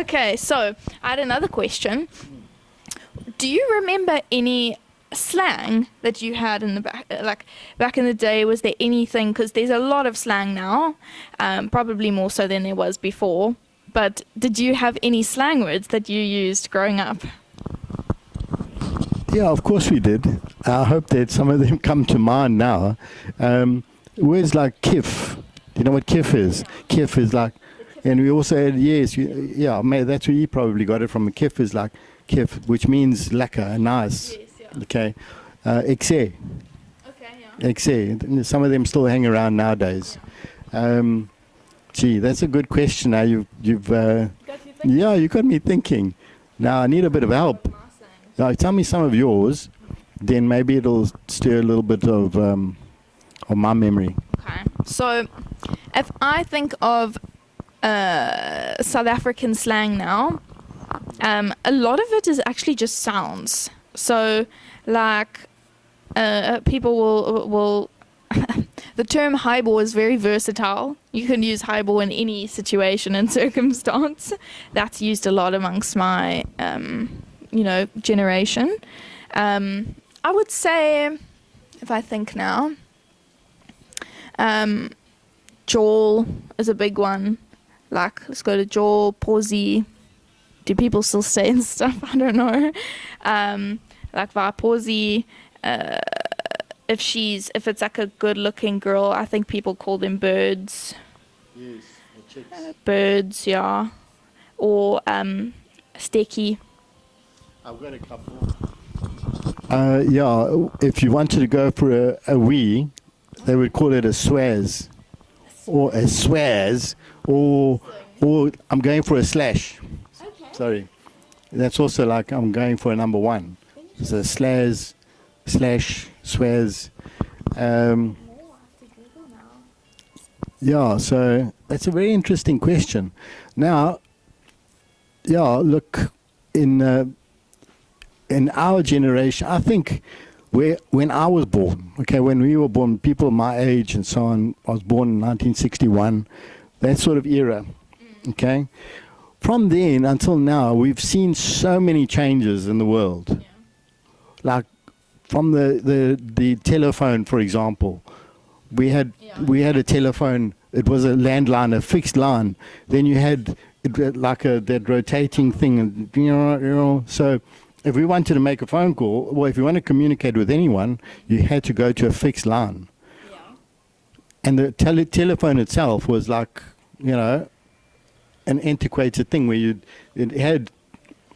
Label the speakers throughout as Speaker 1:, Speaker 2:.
Speaker 1: Okay, so I had another question. Do you remember any slang that you had in the back in the day? Was there anything? Because there's a lot of slang now, probably more so than there was before. But did you have any slang words that you used growing up?
Speaker 2: Yeah, of course we did. I hope that some of them come to mind now. Words like kif. Do you know what kif is? Kif is like, and we also had, yes, that's where you probably got it from. Kif is like, kif, which means lekker, nice.
Speaker 1: Yes, yeah.
Speaker 2: Okay. Exe.
Speaker 1: Okay, yeah.
Speaker 2: Exe. Some of them still hang around nowadays. Gee, that's a good question. Now you've
Speaker 1: Got you thinking?
Speaker 2: yeah, you got me thinking. Now I need a bit of help.
Speaker 1: My slang.
Speaker 2: Now, tell me some of yours, then maybe it'll stir a little bit of my memory.
Speaker 1: Okay. So, if I think of South African slang now, a lot of it is actually just sounds. So, like, people will the term highball is very versatile. You can use highball in any situation and circumstance. That's used a lot amongst my, generation. I would say, if I think now, jawl is a big one. Like, let's go to jawl, pawsy. Do people still say and stuff? I don't know. Like, pawsy. If it's like a good-looking girl, I think people call them birds.
Speaker 2: Yes, the chicks.
Speaker 1: Birds, yeah. Or stecky.
Speaker 2: I've got a couple. If you wanted to go for a wee, they would call it a swaz, or a swaz, or I'm going for a slash.
Speaker 1: Okay.
Speaker 2: Sorry, that's also like I'm going for a number one. It's a slaz, slash, swaz. Yeah, so that's a very interesting question. Now, look, in our generation, I think when I was born, when we were born, people my age and so on, I was born in 1961, that sort of era, okay? From then until now, we've seen so many changes in the world.
Speaker 1: Yeah.
Speaker 2: Like, from the telephone, for example, we had a telephone. It was a landline, a fixed line. Then you had like that rotating thing, and So, if we wanted to make a phone call, or if you want to communicate with anyone, you had to go to a fixed line.
Speaker 1: Yeah.
Speaker 2: And the telephone itself was like, an antiquated thing where it had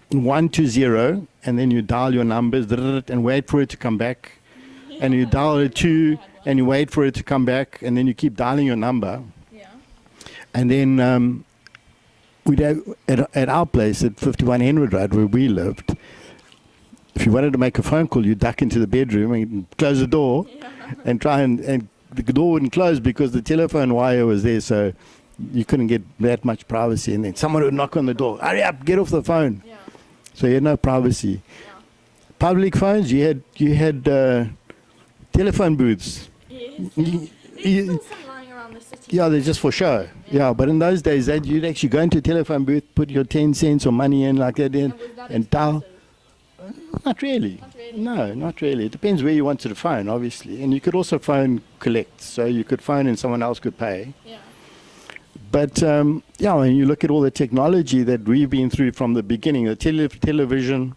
Speaker 2: 1 to 0, and then you dial your numbers and wait for it to come back, and you dial it 2, and you wait for it to come back, and then you keep dialing your number.
Speaker 1: Yeah.
Speaker 2: And then we'd have, at our place at 51 Henwood Road, where we lived, if you wanted to make a phone call, you duck into the bedroom and close the door, and try and the door wouldn't close because the telephone wire was there, so you couldn't get that much privacy. And then someone would knock on the door, hurry up, get off the phone.
Speaker 1: Yeah.
Speaker 2: So you had no privacy.
Speaker 1: Yeah.
Speaker 2: Public phones, you had telephone booths.
Speaker 1: Yes.
Speaker 2: You-
Speaker 1: There's still some lying around the city.
Speaker 2: Yeah, they're just for show. Yeah, but in those days, you'd actually go into a telephone booth, put your 10 cents or money in like that,
Speaker 1: And was that
Speaker 2: and dial.
Speaker 1: expensive?
Speaker 2: Not really.
Speaker 1: Not really.
Speaker 2: No, not really. It depends where you wanted to phone, obviously. And you could also phone collect, so you could phone and someone else could pay.
Speaker 1: Yeah.
Speaker 2: But, when you look at all the technology that we've been through from the beginning, the television,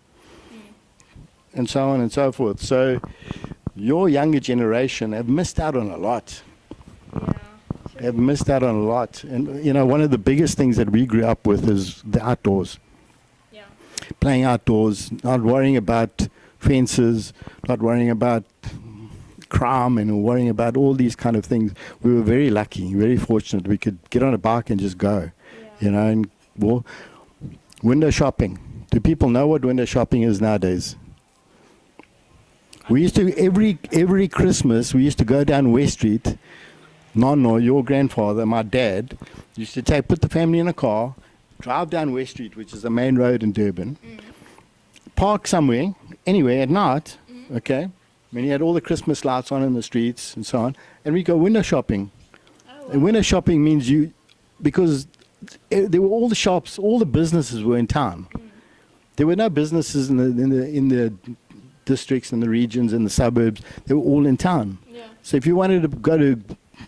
Speaker 2: and so on and so forth. So your younger generation have missed out on a lot.
Speaker 1: Yeah.
Speaker 2: Have missed out on a lot. And, one of the biggest things that we grew up with is the outdoors.
Speaker 1: Yeah.
Speaker 2: Playing outdoors, not worrying about fences, not worrying about crime and worrying about all these kind of things. We were very lucky, very fortunate. We could get on a bike and just go, and window shopping. Do people know what window shopping is nowadays? We used to, every Christmas, we used to go down West Street. Nono, your grandfather, my dad, used to put the family in a car, drive down West Street, which is the main road in Durban, park somewhere, anywhere at night, okay? When he had all the Christmas lights on in the streets and so on, and we go window shopping.
Speaker 1: Oh, wow.
Speaker 2: And window shopping means because there were all the shops, all the businesses were in town. There were no businesses in the districts and the regions and the suburbs. They were all in town.
Speaker 1: Yeah.
Speaker 2: So if you wanted to go to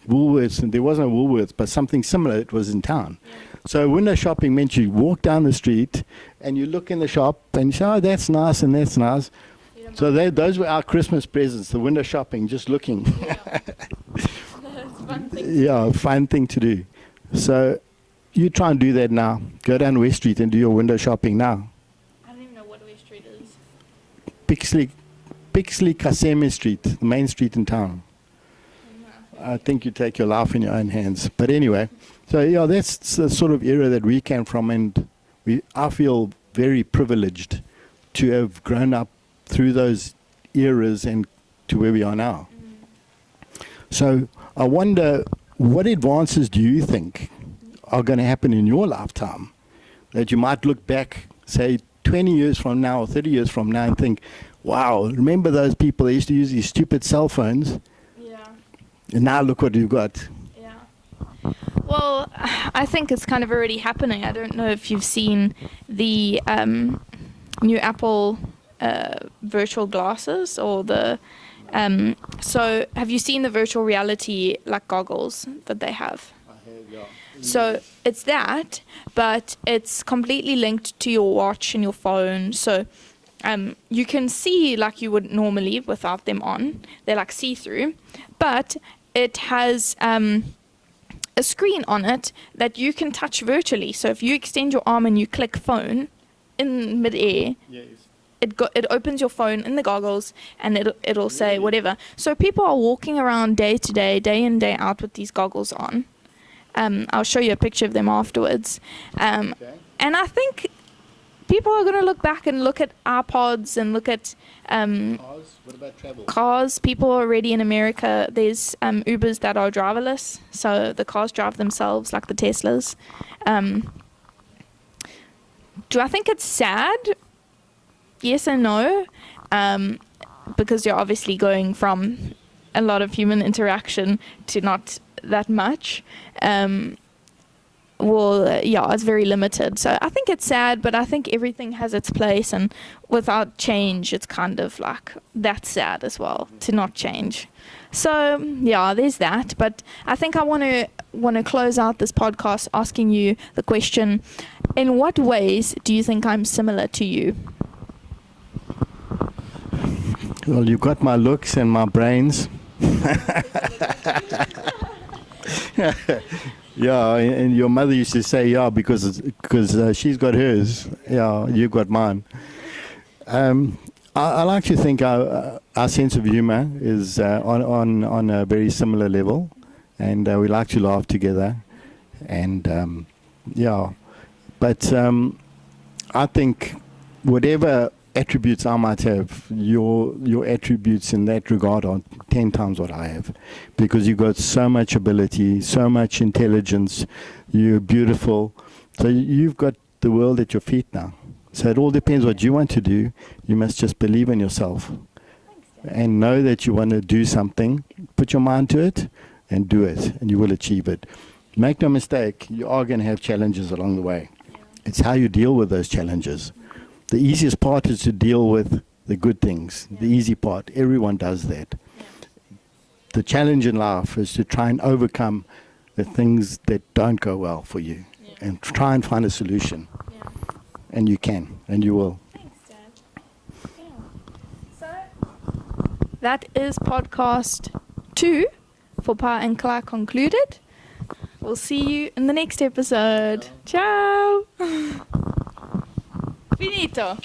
Speaker 2: Woolworths, and there wasn't a Woolworths, but something similar, it was in town.
Speaker 1: Yeah.
Speaker 2: So window shopping meant you walk down the street and you look in the shop and you say, oh, that's nice and that's nice.
Speaker 1: Yeah.
Speaker 2: So those were our Christmas presents, the window shopping, just looking.
Speaker 1: Yeah. That's fun thing.
Speaker 2: Yeah, fun thing to do. So you try and do that now. Go down West Street and do your window shopping now.
Speaker 1: I don't even know what West Street is.
Speaker 2: Pixley Kaseme Street, the main street in town. I think you take your life in your own hands. But anyway, so yeah, that's the sort of era that we came from, and I feel very privileged to have grown up through those eras and to where we are now. So I wonder, what advances do you think are going to happen in your lifetime that you might look back, say, 20 years from now or 30 years from now and think, wow, remember those people that used to use these stupid cell phones?
Speaker 1: Yeah.
Speaker 2: And now look what you've got.
Speaker 1: Yeah. Well, I think it's kind of already happening. I don't know if you've seen the new Apple virtual glasses or the. So, have you seen the virtual reality like goggles that they have?
Speaker 2: I have, yeah.
Speaker 1: So it's that, but it's completely linked to your watch and your phone. So you can see like you would normally without them on. They're like see-through, but it has a screen on it that you can touch virtually. So if you extend your arm and you click phone in midair,
Speaker 2: Yes.
Speaker 1: it opens your phone in the goggles and it'll say whatever. So people are walking around day to day, day in, day out with these goggles on. I'll show you a picture of them afterwards.
Speaker 2: Okay.
Speaker 1: And I think people are going to look back and look at iPods and look at
Speaker 2: Cars? What about travel?
Speaker 1: cars. People already in America, there's Ubers that are driverless. So the cars drive themselves like the Teslas. Do I think it's sad? Yes and no. Because you're obviously going from a lot of human interaction to not that much. Yeah, it's very limited. So I think it's sad, but I think everything has its place, and without change, it's kind of like that's sad as well to not change. So yeah, there's that. But I think I want to close out this podcast asking you the question: in what ways do you think I'm similar to you?
Speaker 2: Well, you've got my looks and my brains. Yeah, and your mother used to say, yeah, because she's got hers. Yeah, you've got mine. I like to think our sense of humor is on a very similar level, and we like to laugh together. And yeah, but I think whatever attributes I might have, your attributes in that regard are 10 times what I have, because you've got so much ability, so much intelligence, you're beautiful, so you've got the world at your feet now. So it all depends what you want to do. You must just believe in yourself and know that you want to do something, put your mind to it and do it, and you will achieve it. Make no mistake, you are going to have challenges along the way. It's how you deal with those challenges. The easiest part is to deal with the good things, the easy part. Everyone does that. The challenge in life is to try and overcome the things that don't go well for you and try and find a solution. And you can, and you will.
Speaker 1: Thanks, Dad. Yeah. So that is podcast 2 for Pa and Clark concluded. We'll see you in the next episode. Ciao. Finito.